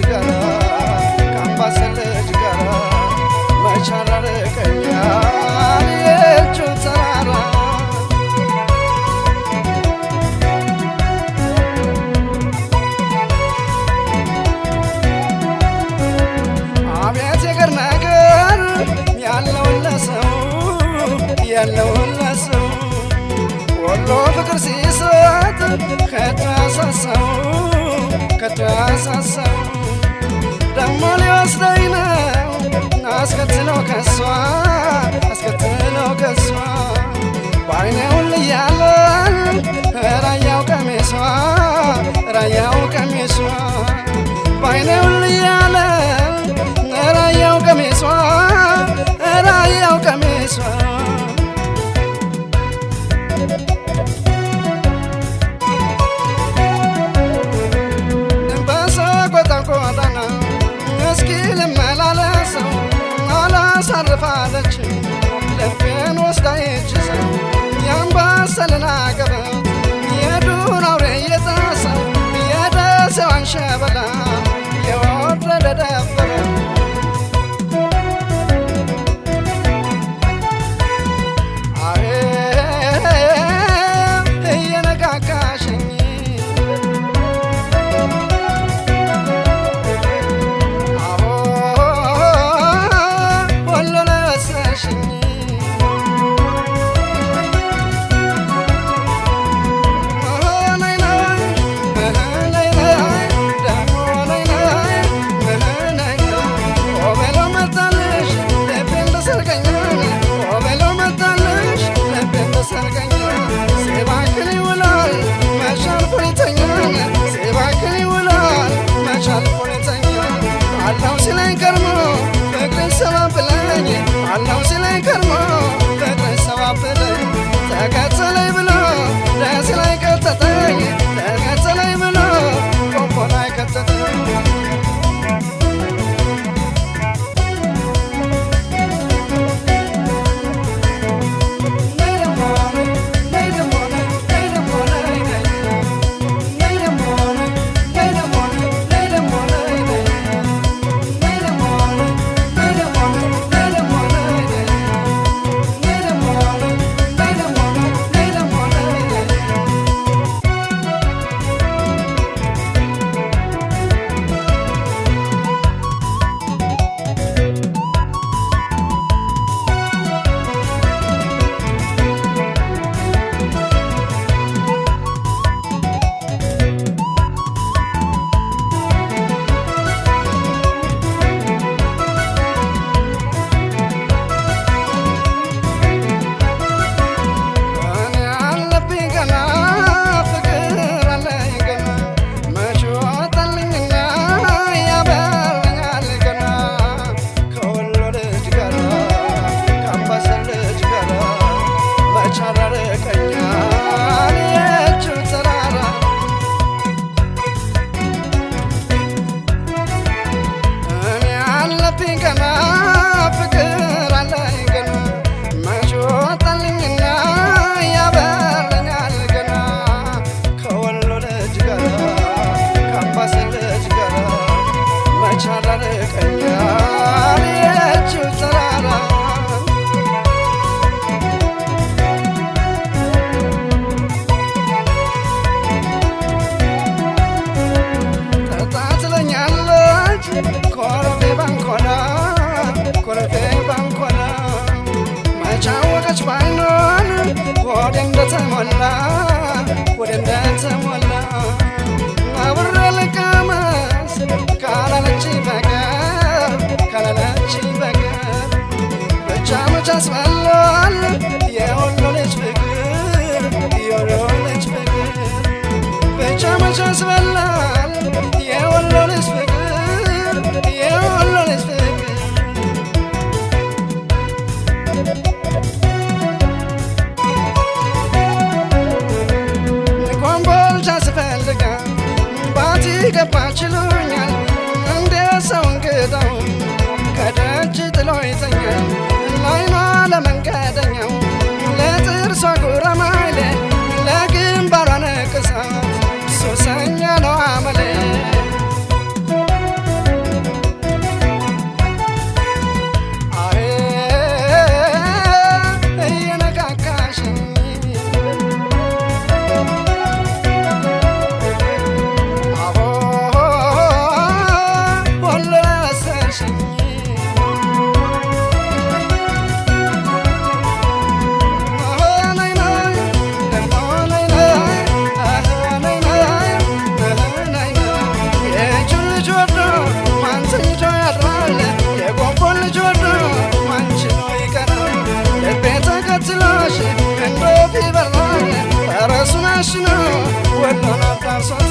ጋራ ካምባሰል ልጅ ጋራ መቻራረቀኛል የእጁ ተራራ አቤት የገር ነገር ያለውን ለሰው ወሎ ፍቅር ሲሰጥ ከታሳሰው ደሞ ሊወስደኝ ነው አስከትለው ከሷ ባይኔውን ልያለ ራያው ቀሚሷ ባይኔውን ልያለ ራያው ቀሚሷ በሰቆጣቆጣና እስኪ ልመላለሰው አላሳርፋለች ልቤን ወስዳ ይችሰው ያምባሰልን አቀበት የዱር አውሬ የጣሰው የደሴው አንሸበላ የወረደ ደፈረ አላው ሲላይ ከርሞ ፍቅርን ሰባብለኝ ተከተለኝ ብሎ ደስ ላይ ከተተኝ ተከተለኝ ብሎ ቆቦ ላይ ከተተኝ መቻወቀች ባይኖን ወደ እንደተሞላ አብሬ ልቀመስ ካላለች በቀር ብቻ መች አስበላል የወሎ ልጅ ፍቅር ብቻ መች አስበላል የወሎ ልጅ ፍቅር ገባችሉኛል እንደ ተማሽኖ ወሎን አዳርሶት